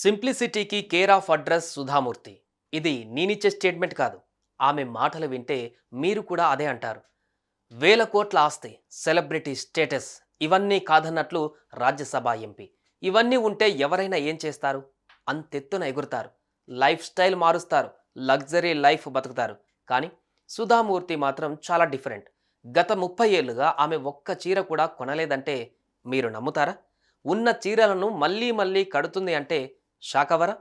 సింప్లిసిటీకి care of address Sudha Murty. ఇది నేనిచ్చే statement కాదు. ఆమె మాటలు వింటే మీరు కూడా అదే అంటారు. వేల కోట్ల ఆస్తి, సెలబ్రిటీ స్టేటస్ ఇవన్నీ కాదన్నట్లు రాజ్యసభ ఎంపీ. ఇవన్నీ ఉంటే ఎవరైనా ఏం చేస్తారు? అంతెత్తున ఎగురుతారు, లైఫ్ స్టైల్ మారుస్తారు, లగ్జరీ లైఫ్ బతుకుతారు. కానీ సుధామూర్తి మాత్రం చాలా డిఫరెంట్. గత 30 ఏళ్లుగా ఆమె ఒక్క చీర కూడా కొనలేదంటే మీరు నమ్ముతారా? ఉన్న చీరలను మళ్ళీ మళ్ళీ కడుతుంది అంటే షాకవరా?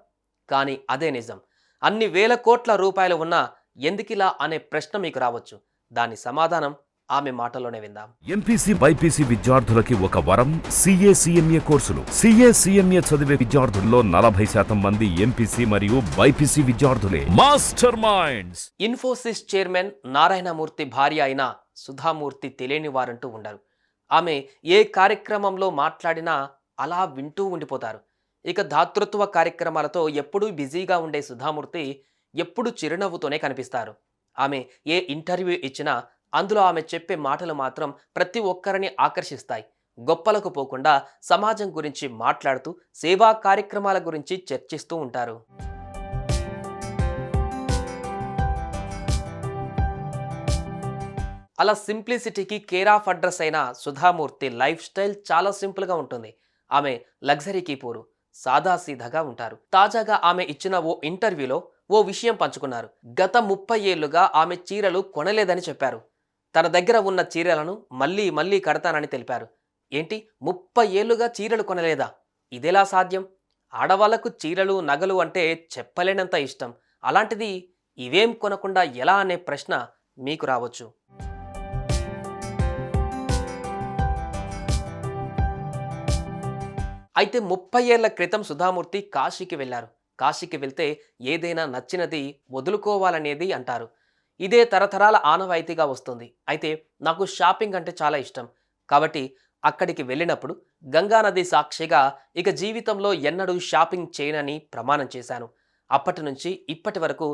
కానీ అదే నిజం. అన్ని వేల కోట్ల రూపాయలు ఉన్నా ఎందుకిలా అనే ప్రశ్న మీకు రావచ్చు. దాని సమాధానం ఆమె మాటలోనే విందాం. ఎంపీసీ బైపీసీ విద్యార్థులకి ఒక వరం CA కోర్సులు. CA చదివే విద్యార్థుల్లో 40% మంది ఎంపీసీ మరియు బైపీసీ విద్యార్థులే. Master minds. Infosys chairman Narayana Murthy భార్య అయిన సుధామూర్తి తెలియని వారంటూ ఉండరు. ఆమె ఏ కార్యక్రమంలో మాట్లాడినా అలా వింటూ ఉండిపోతారు. ఇక దాతృత్వ కార్యక్రమాలతో ఎప్పుడూ బిజీగా ఉండే సుధామూర్తి ఎప్పుడు చిరునవ్వుతోనే కనిపిస్తారు. ఆమె ఏ ఇంటర్వ్యూ ఇచ్చినా అందులో ఆమె చెప్పే మాటలు మాత్రం ప్రతి ఒక్కరిని ఆకర్షిస్తాయి. గొప్పలకు పోకుండా సమాజం గురించి మాట్లాడుతూ సేవా కార్యక్రమాల గురించి చర్చిస్తూ ఉంటారు. అలా సింప్లిసిటీకి కేర్ ఆఫ్ అడ్రస్ అయిన సుధామూర్తి లైఫ్ స్టైల్ చాలా సింపుల్గా ఉంటుంది. ఆమె లగ్జరీకి పోరు, సాదాసీదాగా ఉంటారు. తాజాగా ఆమె ఇచ్చిన ఓ ఇంటర్వ్యూలో ఓ విషయం పంచుకున్నారు. గత 30 ఏళ్లుగా ఆమె చీరలు కొనలేదని చెప్పారు. తన దగ్గర ఉన్న చీరలను మళ్ళీ మళ్ళీ కడతానని తెలిపారు. ఏంటి, 30 ఏళ్లుగా చీరలు కొనలేదా? ఇదెలా సాధ్యం? ఆడవాళ్లకు చీరలు నగలు అంటే చెప్పలేనంత ఇష్టం. అలాంటిది ఇవేం కొనకుండా ఎలా అనే ప్రశ్న మీకు రావచ్చు. అయితే 30 ఏళ్ల క్రితం సుధామూర్తి కాశీకి వెళ్లారు. కాశీకి వెళ్తే ఏదైనా నచ్చినది వదులుకోవాలనేది అంటారు. ఇదే తరతరాల ఆనవాయితీగా వస్తుంది. అయితే నాకు షాపింగ్ అంటే చాలా ఇష్టం. కాబట్టి అక్కడికి వెళ్ళినప్పుడు గంగానది సాక్షిగా ఇక జీవితంలో ఎన్నడూ షాపింగ్ చేయనని ప్రమాణం చేశాను. అప్పటి నుంచి ఇప్పటి వరకు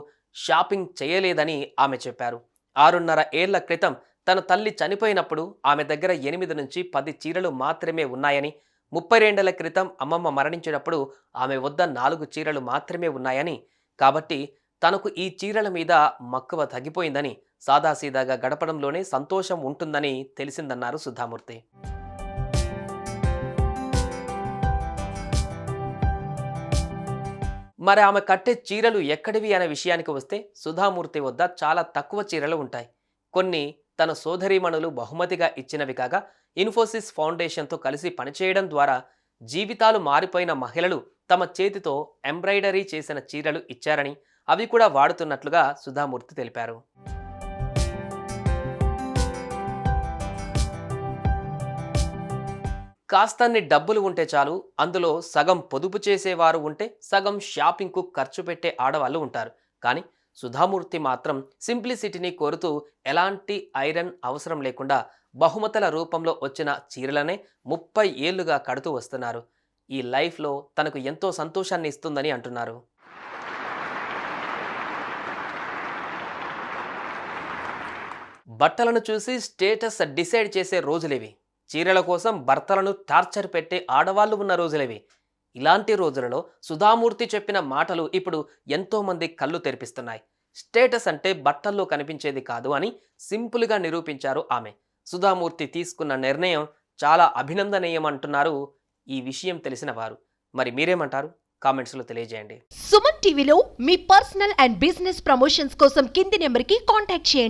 షాపింగ్ చేయలేదని ఆమె చెప్పారు. 6.5 ఏళ్ల క్రితం తన తల్లి చనిపోయినప్పుడు ఆమె దగ్గర 8 నుంచి 10 చీరలు మాత్రమే ఉన్నాయని, 32 ఏళ్ల క్రితం అమ్మమ్మ మరణించినప్పుడు ఆమె వద్ద 4 చీరలు మాత్రమే ఉన్నాయని, కాబట్టి తనకు ఈ చీరల మీద మక్కువ తగ్గిపోయిందని, సాదాసీదాగా గడపడంలోనే సంతోషం ఉంటుందని తెలిసిందన్నారు సుధామూర్తి. మరి ఆమె కట్టే చీరలు ఎక్కడివి అనే విషయానికి వస్తే సుధామూర్తి వద్ద చాలా తక్కువ చీరలు ఉంటాయి. కొన్ని తన సోదరీమణులు బహుమతిగా ఇచ్చినవి కాగా, ఇన్ఫోసిస్ ఫౌండేషన్తో కలిసి పనిచేయడం ద్వారా జీవితాలు మారిపోయిన మహిళలు తమ చేతితో ఎంబ్రాయిడరీ చేసిన చీరలు ఇచ్చారని, అవి కూడా వాడుతున్నట్లుగా సుధామూర్తి తెలిపారు. కాస్తన్ని డబ్బులు ఉంటే చాలు, అందులో సగం పొదుపు చేసేవారు ఉంటే సగం షాపింగ్కు ఖర్చు పెట్టే ఆడవాళ్ళు ఉంటారు. కానీ సుధామూర్తి మాత్రం సింప్లిసిటీని కోరుతూ ఎలాంటి ఐరన్ అవసరం లేకుండా బహుమతుల రూపంలో వచ్చిన చీరలనే 30 ఏళ్లుగా కడుతూ వస్తున్నారు. ఈ లైఫ్లో తనకు ఎంతో సంతోషాన్ని ఇస్తుందని అంటున్నారు. బట్టలను చూసి స్టేటస్ డిసైడ్ చేసే రోజులేవి. చీరల కోసం భర్తలను టార్చర్ పెట్టే ఆడవాళ్లు ఉన్న రోజులేవి. ఇలాంటి రోజులలో సుధామూర్తి చెప్పిన మాటలు ఇప్పుడు ఎంతోమంది కళ్ళు తెరిపిస్తున్నాయి. స్టేటస్ అంటే బట్టల్లో కనిపించేది కాదు అని సింపుల్గా నిరూపించారు ఆమె. సుధామూర్తి తీసుకున్న నిర్ణయం చాలా అభినందనీయమంటున్నారు ఈ విషయం తెలిసిన వారు. మరి మీరేమంటారు? కామెంట్స్లో తెలియజేయండి. సుమన్ టీవీలో మీ పర్సనల్ అండ్ బిజినెస్ ప్రమోషన్స్ కోసం కింది నెంబర్కి కాంటాక్ట్ చేయండి.